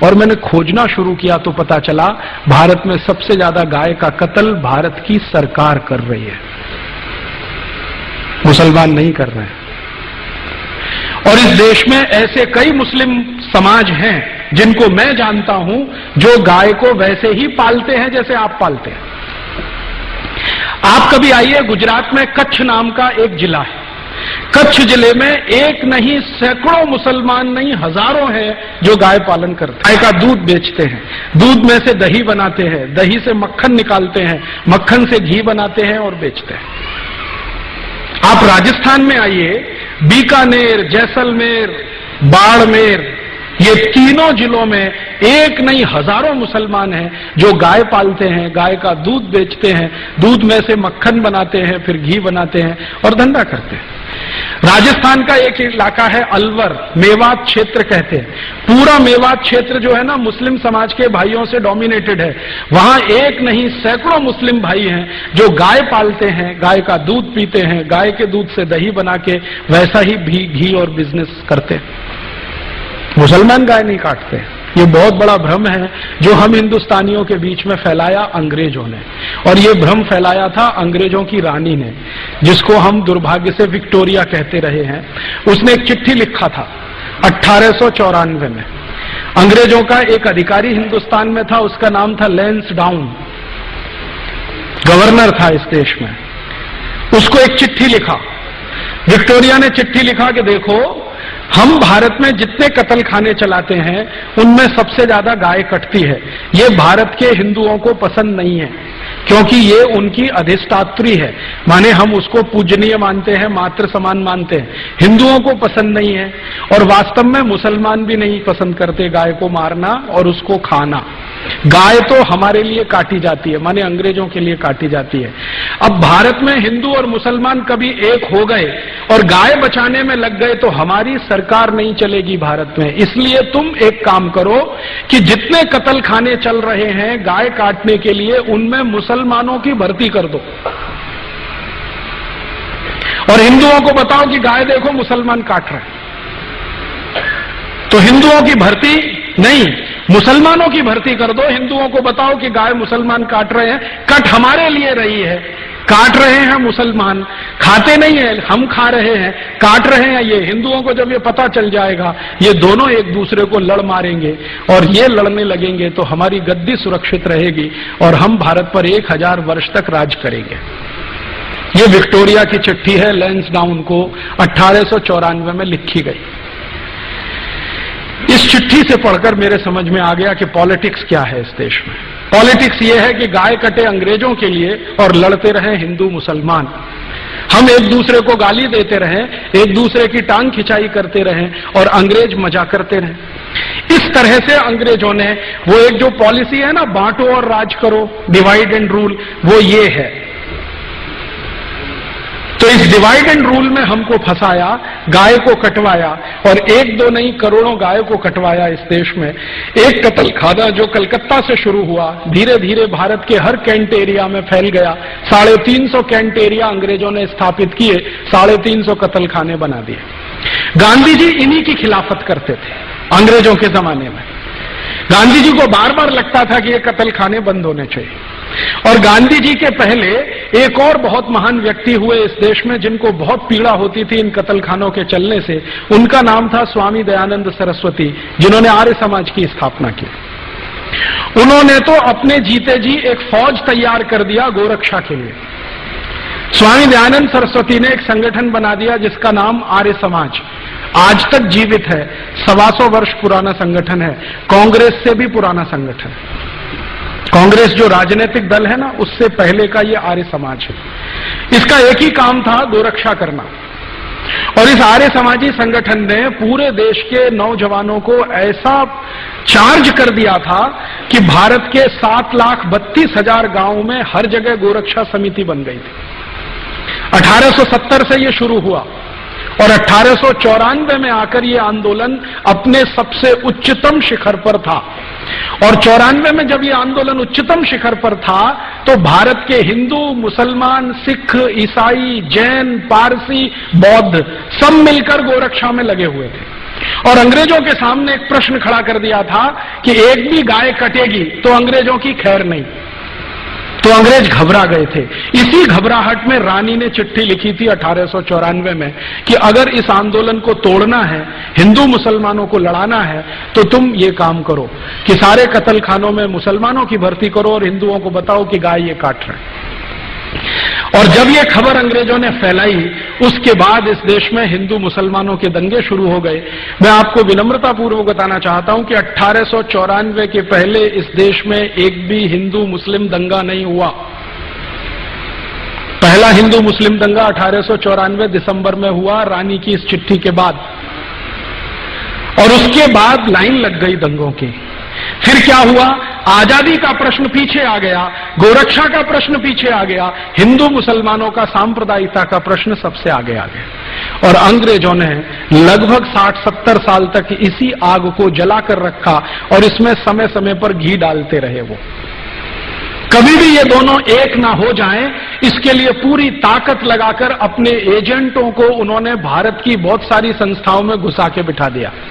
और मैंने खोजना शुरू किया तो पता चला भारत में सबसे ज्यादा गाय का कत्ल भारत की सरकार कर रही है, मुसलमान नहीं कर रहे हैं। और इस देश में ऐसे कई मुस्लिम समाज हैं जिनको मैं जानता हूं जो गाय को वैसे ही पालते हैं जैसे आप पालते हैं। आप कभी आइए, गुजरात में कच्छ नाम का एक जिला है। कच्छ जिले में एक नहीं सैकड़ों मुसलमान नहीं हजारों हैं जो गाय पालन करते हैं। गाय का दूध बेचते हैं, दूध में से दही बनाते हैं, दही से मक्खन निकालते हैं, मक्खन से घी बनाते हैं और बेचते हैं। आप राजस्थान में आइए, बीकानेर, जैसलमेर, बाड़मेर, ये तीनों जिलों में एक नहीं हजारों मुसलमान हैं जो गाय पालते हैं, गाय का दूध बेचते हैं, दूध में से मक्खन बनाते हैं, फिर घी बनाते हैं और धंधा करते हैं। राजस्थान का एक इलाका है अलवर, मेवात क्षेत्र कहते हैं। पूरा मेवात क्षेत्र जो है ना मुस्लिम समाज के भाइयों से डोमिनेटेड है। वहां एक नहीं सैकड़ों मुस्लिम भाई हैं जो गाय पालते हैं, गाय का दूध पीते हैं, गाय के दूध से दही बना के वैसा ही घी और बिजनेस करते हैं। मुसलमान गाय नहीं काटते। ये बहुत बड़ा भ्रम है जो हम हिंदुस्तानियों के बीच में फैलाया अंग्रेजों ने, और ये भ्रम फैलाया था अंग्रेजों की रानी ने, जिसको हम दुर्भाग्य से विक्टोरिया कहते रहे हैं। उसने एक चिट्ठी लिखा था 1894 में। अंग्रेजों का एक अधिकारी हिंदुस्तान में था, उसका नाम था लैंसडाउन, गवर्नर था इस देश में। उसको एक चिट्ठी लिखा, विक्टोरिया ने चिट्ठी लिखा कि देखो, हम भारत में जितने कत्ल खाने चलाते हैं उनमें सबसे ज्यादा गाय कटती है। ये भारत के हिंदुओं को पसंद नहीं है क्योंकि ये उनकी अधिष्ठात्री है, माने हम उसको पूजनीय मानते हैं, मातृ समान मानते हैं। हिंदुओं को पसंद नहीं है और वास्तव में मुसलमान भी नहीं पसंद करते गाय को मारना और उसको खाना। गाय तो हमारे लिए काटी जाती है, माने अंग्रेजों के लिए काटी जाती है। अब भारत में हिंदू और मुसलमान कभी एक हो गए और गाय बचाने में लग गए तो हमारी सरकार नहीं चलेगी भारत में। इसलिए तुम एक काम करो कि जितने कत्ल खाने चल रहे हैं गाय काटने के लिए, उनमें मुसलमानों की भर्ती कर दो और हिंदुओं को बताओ कि गाय देखो मुसलमान काट रहे हैं। तो हिंदुओं की भर्ती नहीं, मुसलमानों की भर्ती कर दो। हिंदुओं को बताओ कि गाय मुसलमान काट रहे हैं, कट हमारे लिए रही है, काट रहे हैं मुसलमान, खाते नहीं है, हम खा रहे हैं, काट रहे हैं ये। हिंदुओं को जब ये पता चल जाएगा, ये दोनों एक दूसरे को लड़ मारेंगे और ये लड़ने लगेंगे तो हमारी गद्दी सुरक्षित रहेगी और हम भारत पर 1000 वर्ष तक राज करेंगे। ये विक्टोरिया की चिट्ठी है, लैंसडाउन को 1894 में लिखी गई। इस चिट्ठी से पढ़कर मेरे समझ में आ गया कि पॉलिटिक्स क्या है इस देश में। पॉलिटिक्स ये है कि गाय कटे अंग्रेजों के लिए और लड़ते रहे हिंदू मुसलमान। हम एक दूसरे को गाली देते रहें, एक दूसरे की टांग खिंचाई करते रहें और अंग्रेज मजा करते रहें। इस तरह से अंग्रेजों ने वो एक जो पॉलिसी है ना, बांटो और राज करो, डिवाइड एंड रूल, वो ये है। तो इस डिवाइड एंड रूल में हमको फंसाया, गाय को कटवाया और एक दो नहीं करोड़ों गाय को कटवाया इस देश में। एक कत्ल खाना जो कलकत्ता से शुरू हुआ, धीरे धीरे भारत के हर कैंट एरिया में फैल गया। 350 कैंट एरिया अंग्रेजों ने स्थापित किए, 350 कत्ल खाने बना दिए। गांधी जी इन्हीं की खिलाफत करते थे अंग्रेजों के जमाने में। गांधी जी को बार बार लगता था कि ये कत्ल खाने बंद होने चाहिए। और गांधी जी के पहले एक और बहुत महान व्यक्ति हुए इस देश में जिनको बहुत पीड़ा होती थी इन कत्ल खानों के चलने से। उनका नाम था स्वामी दयानंद सरस्वती, जिन्होंने आर्य समाज की स्थापना की। उन्होंने तो अपने जीते जी एक फौज तैयार कर दिया गोरक्षा के लिए। स्वामी दयानंद सरस्वती ने एक संगठन बना दिया जिसका नाम आर्य समाज, आज तक जीवित है। 125 वर्ष पुराना संगठन है, कांग्रेस से भी पुराना संगठन है। कांग्रेस जो राजनीतिक दल है ना, उससे पहले का ये आर्य समाज है। इसका एक ही काम था, गोरक्षा करना। और इस आर्य समाजी संगठन ने पूरे देश के नौजवानों को ऐसा चार्ज कर दिया था कि भारत के 7,32,000 गांवों में हर जगह गोरक्षा समिति बन गई थी। 1870 से ये शुरू हुआ और 1894 में आकर ये आंदोलन अपने सबसे उच्चतम शिखर पर था। और 94 में जब ये आंदोलन उच्चतम शिखर पर था तो भारत के हिंदू, मुसलमान, सिख, ईसाई, जैन, पारसी, बौद्ध सब मिलकर गोरक्षा में लगे हुए थे। और अंग्रेजों के सामने एक प्रश्न खड़ा कर दिया था कि एक भी गाय कटेगी तो अंग्रेजों की खैर नहीं। तो अंग्रेज घबरा गए थे। इसी घबराहट में रानी ने चिट्ठी लिखी थी 1894 में कि अगर इस आंदोलन को तोड़ना है, हिंदू मुसलमानों को लड़ाना है, तो तुम ये काम करो कि सारे कत्ल खानों में मुसलमानों की भर्ती करो और हिंदुओं को बताओ कि गाय ये काट रहे हैं। और जब ये खबर अंग्रेजों ने फैलाई, उसके बाद इस देश में हिंदू मुसलमानों के दंगे शुरू हो गए। मैं आपको विनम्रतापूर्वक बताना चाहता हूं कि 1894 के पहले इस देश में एक भी हिंदू मुस्लिम दंगा नहीं हुआ। पहला हिंदू मुस्लिम दंगा 1894 दिसंबर में हुआ, रानी की इस चिट्ठी के बाद, और उसके बाद लाइन लग गई दंगों की। फिर क्या हुआ? आजादी का प्रश्न पीछे आ गया, गोरक्षा का प्रश्न पीछे आ गया, हिंदू मुसलमानों का सांप्रदायिकता का प्रश्न सबसे आगे आ गया। और अंग्रेजों ने लगभग 60-70 साल तक इसी आग को जलाकर रखा और इसमें समय समय पर घी डालते रहे। वो कभी भी ये दोनों एक ना हो जाएं, इसके लिए पूरी ताकत लगाकर अपने एजेंटों को उन्होंने भारत की बहुत सारी संस्थाओं में घुसा के बिठा दिया।